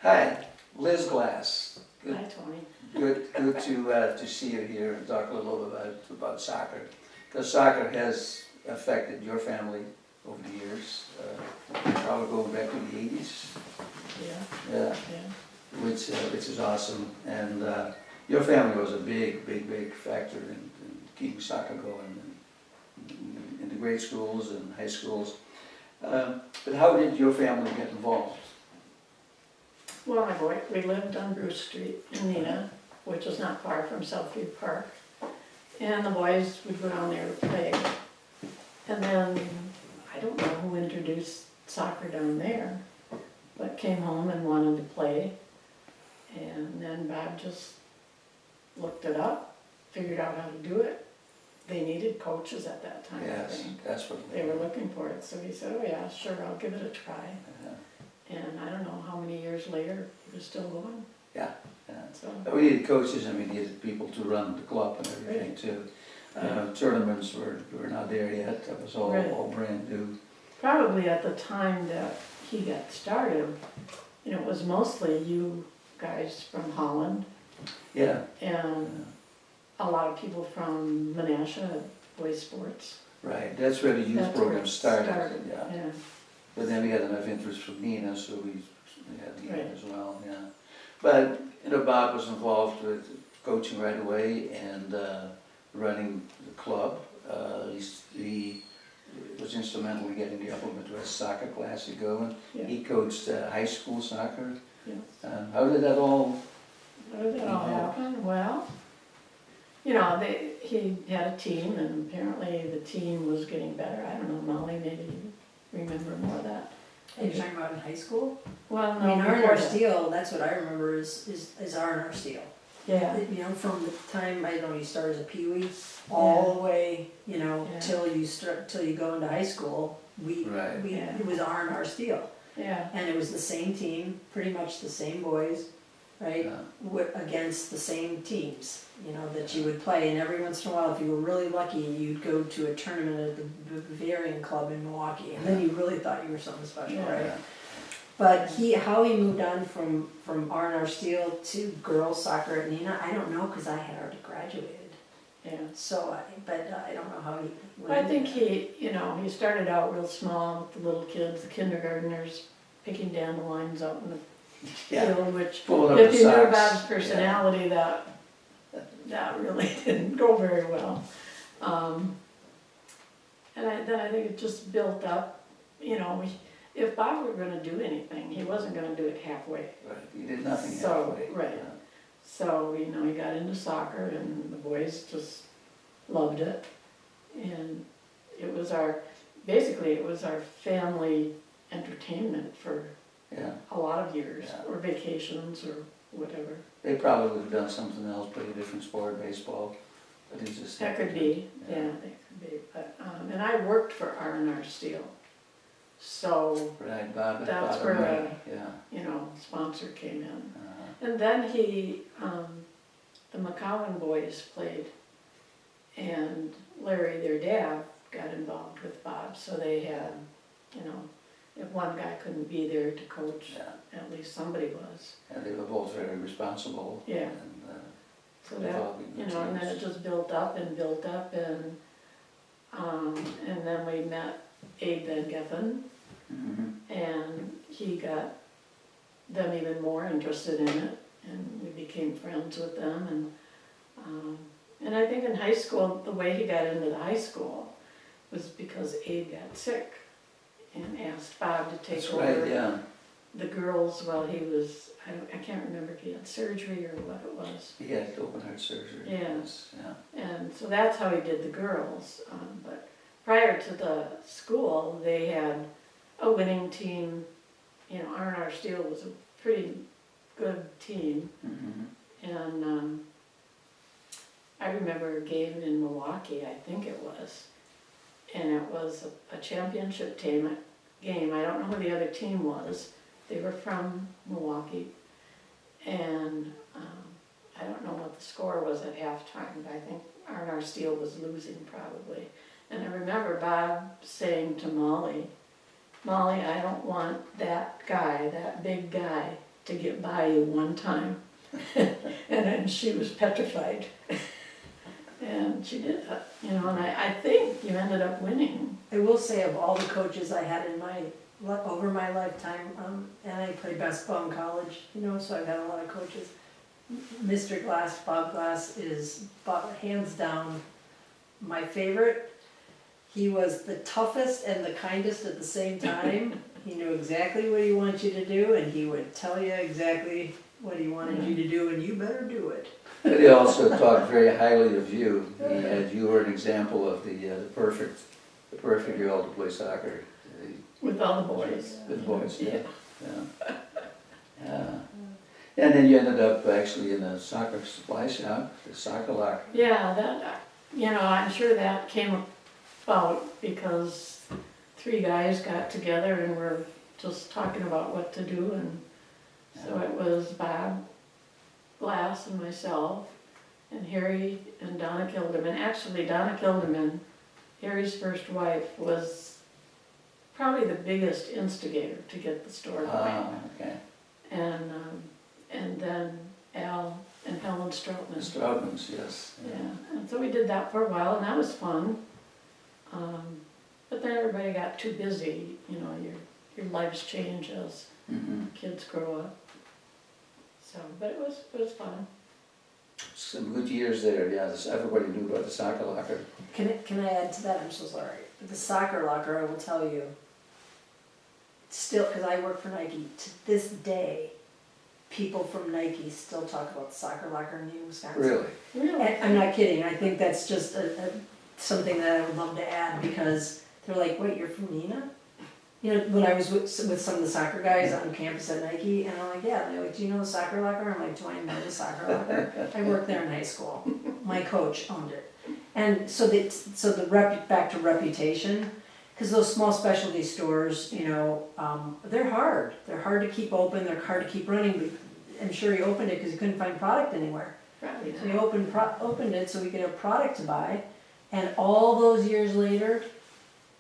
Hi, Liz Glass. Good, Hi, Tony. good to see you here and talk a little about soccer. Because soccer has affected your family over the years, probably going back to the 80s. Yeah, Yeah, yeah. which is awesome. And your family was a big factor in keeping soccer going in the grade schools and high schools. But how did your family get involved? Well, we lived on Bruce Street in Neenah, which is not far from Southview Park. And the boys would go down there to play. And then, I don't know who introduced soccer down there, but came home and wanted to play. And then Bob just looked it up, figured out how to do it. They needed coaches at that time, I Yes, think. that's what They were looking for it, so he said, oh yeah, sure, I'll give it a try. And I don't know how many years later, he was still going, Yeah. so. But we needed coaches and we needed people to run the club and everything too. Tournaments were not there yet, that was all, Right. all brand new. Probably at the time that he got started, it was mostly you guys from Holland Yeah, and a lot of people from Menasha Boys Sports. right, that's where the youth That's where program it started, yeah. Yeah, But then we had enough interest from Nina, so we had Nina Right. as well, yeah. But, Bob was involved with coaching right away and running the club. He was instrumental in getting the Upper Midwest Soccer Classic going. yeah, He coached high school soccer. yeah. How did that all? How did that all happen? Well, he had a team and apparently the team was getting better. I don't know, Molly, maybe you remember more of that. Are you talking about in high school? Well, I mean, no, R&R before that. Steel, that's what I remember is R&R Steel. Yeah, From the time, I don't know, you start as a peewee, all the way, Yeah. till you go into high school, Right. Yeah. it was R&R Steel. yeah, And it was the same team, pretty much the same boys, right? Yeah. Against the same teams, that you would play. And every once in a while, if you were really lucky, you'd go to a tournament at the Bavarian Club in Milwaukee. And then you really thought you were something special, Yeah. right? But how he moved on from R&R Steel to girls soccer at Neenah, I don't know, because I had already graduated. yeah. So, I don't know how he. I think he started out real small with the little kids, the kindergartners, picking dandelions out in the Yeah. field, which Pulling up if the you knew socks. Bob's personality, that really didn't go very well. And then I think it just built up, if Bob were gonna do anything, he wasn't gonna do it halfway. Right, he did nothing So, halfway. right. Yeah. So, he got into soccer and the boys just loved it. And it was basically it was our family entertainment for Yeah, a lot of years, Yeah. or vacations or whatever. they probably would have done something else, play a different sport, baseball, but he just. That could be, yeah, that could be. But, and I worked for R&R Steel. So, Right, Bob, That's Bob where and Ray, yeah. sponsor came in. Uh-huh. And then the McCowan boys played, and Larry, their dad, got involved with Bob, so they had, if one guy couldn't be there to coach, Yeah, at least somebody was. and they were both very responsible. Yeah. And, So that, developing the and then it teams. just built up, and then we met Abe Van Geffen, Mhm. and he got them even more interested in it, and we became friends with them, and I think in high school, the way he got into the high school was because Abe got sick and asked Bob to take That's over right, yeah. the girls while he was, I can't remember if he had surgery or what it was. He had open heart surgery. Yeah. Yes, yeah. And so that's how he did the girls. But prior to the school, they had a winning team. R&R Steel was a pretty good team. Mhm. And I remember a game in Milwaukee, I think it was. And it was a championship game. I don't know who the other team was. They were from Milwaukee. And I don't know what the score was at halftime, but I think R&R Steel was losing probably. And I remember Bob saying to Molly, I don't want that guy, that big guy, to get by you one time. And then she was petrified. And she did that, you know, and I think you ended up winning. I will say of all the coaches I had in my, over my lifetime, and I played basketball in college, you know, so I've had a lot of coaches. Mr. Glass, Bob Glass is hands down my favorite. He was the toughest and the kindest at the same time. He knew exactly what he wanted you to do, and he would tell you exactly what he wanted you to do, and you better do it. But he also talked very highly of you. You were an example of the perfect girl to play soccer. With all the boys. With boys, yeah. Yeah. And then you ended up actually in a soccer supply shop, the Soccer Locker. Yeah, that, you know, I'm sure that came about because 3 guys got together and were just talking about what to do, and so it was Bob Glass and myself and Harry and Donna Kilderman. Actually, Donna Kilderman, Harry's first wife, was probably the biggest instigator to get the store going. Okay. And then Al and Helen Stroutman. Stroutman's, yes. Yeah, and so we did that for a while, and that was fun. But then everybody got too busy, you know, your lives change as kids grow up. So, but it was fun. Some good years there, yeah. Everybody knew about the Soccer Locker. Can I add to that? I'm so sorry. The Soccer Locker, I will tell you, still, because I work for Nike, to this day, people from Nike still talk about the Soccer Locker in New Wisconsin. Really? Really? And I'm not kidding. I think that's just something that I would love to add, because they're like, wait, you're from Neenah? You know, when I was with some of the soccer guys on campus at Nike, and I'm like, yeah, they're like, do you know the Soccer Locker? I'm like, do I know the Soccer Locker? I worked there in high school. My coach owned it. And so back to reputation, because those small specialty stores, you know, they're hard. They're hard to keep open, they're hard to keep running, but I'm sure he opened it because he couldn't find product anywhere. Right. So he opened it so we could have product to buy, and all those years later,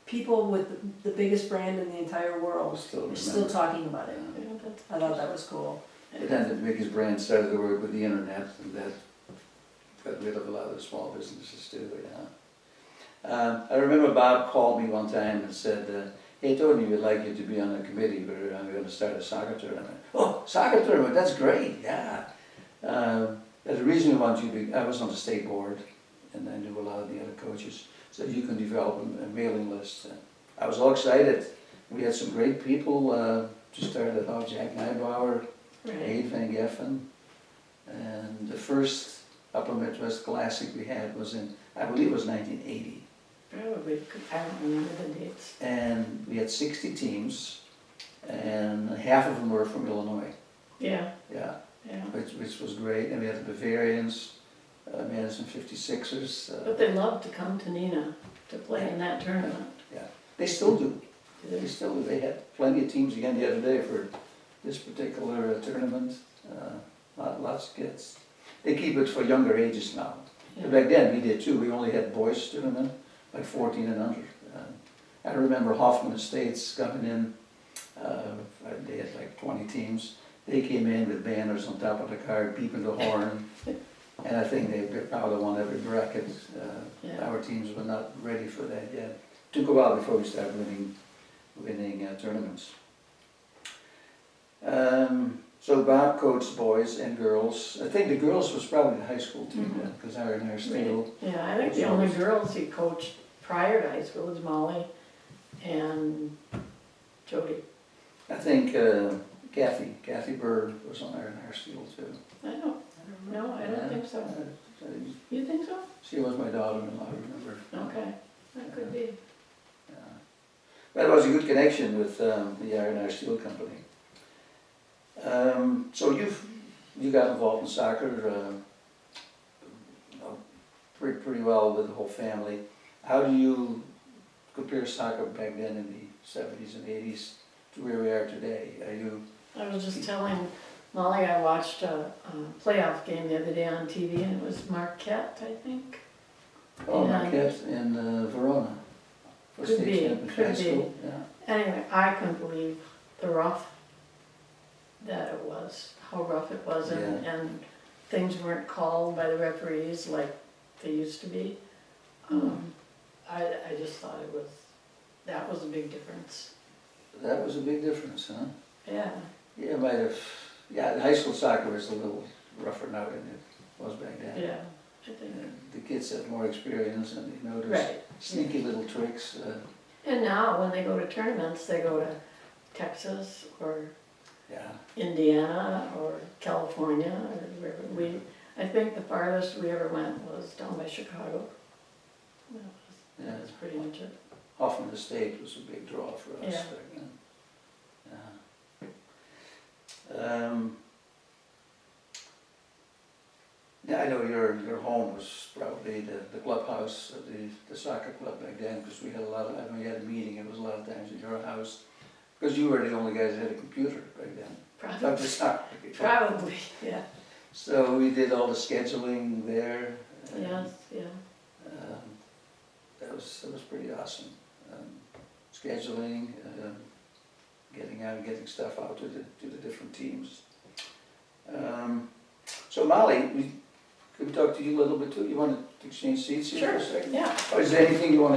people with the biggest brand in the entire world are still talking about it. Yeah, that's I thought that was cool. But then the biggest brand started to work with the internet, and that got rid of a lot of the small businesses too, yeah. I remember Bob called me one time and said, hey Tony, we'd like you to be on a committee, but I'm going to start a soccer tournament. Oh, soccer tournament, that's great, yeah. The reason we want you to I was on the state board, and I knew a lot of the other coaches, so you can develop a mailing list. I was all excited. We had some great people to start it off, Jack Neibauer, Abe Van Geffen, and the first Upper Midwest Classic we had was in, I believe it was 1980. Probably, I don't remember the dates. And we had 60 teams, and half of them were from Illinois. Yeah, Yeah, yeah. which was great. And we had the Bavarians, Madison 56ers. But they loved to come to Neenah to play in that tournament. Yeah, they still do. They- They still do. They had plenty of teams again the other day for this particular tournament. Lots of kids. They keep it for younger ages now. Yeah. Back then we did too. We only had boys tournament, like 14 and under. I remember Hoffman Estates coming in. They had like 20 teams. They came in with banners on top of the card, beeping the horn. And I think they probably won every bracket. Yeah. Our teams were not ready for that yet. Took a while before we started winning tournaments. So Bob coached boys and girls. I think the girls was probably the high school team then, because Iron Steel. Yeah, I think the only girls he coached prior to high school was Molly and Jody. I think Kathy Bird was on Iron Steel too. I don't, no, I don't think so. You think so? She was my daughter-in-law, I remember. Okay, that could be. Yeah. But it was a good connection with the Iron Steel Company. So you got involved in soccer pretty well with the whole family. How do you compare soccer back then in the 70s and 80s to where we are today? I was just telling Molly I watched a playoff game the other day on TV, and it was Marquette, I think. Oh, Yeah. Marquette in Verona. For Could state be, championship could high be. school, yeah. Anyway, I couldn't believe the rough that it was, how rough it was, and things weren't called by the referees like they used to be. I just thought that was a big difference. That was a big difference, huh? Yeah, Yeah, might have, yeah, high school soccer was a little rougher now than it was back then. yeah, I think, The kids have more experience and they know those right. sneaky little tricks. And now, when they go to tournaments, they go to Texas or Yeah, Indiana or California or wherever. I think the farthest we ever went was down by Chicago. yeah. That's pretty much it. Often the state was a big draw for us Yeah. back then. Yeah. Yeah, I know your home was probably the clubhouse of the soccer club back then, because we had a lot of, I know you had a meeting, it was a lot of times at your house. Because you were the only guys that had a computer back then. Of the Probably, soccer. probably, yeah, So we did all the scheduling there. yes, yeah. That was pretty awesome. Scheduling, getting out, getting stuff out to the different teams. So Molly, could we talk to you a little bit too? You want to exchange seats here for a second? Yeah. Or is there anything you want to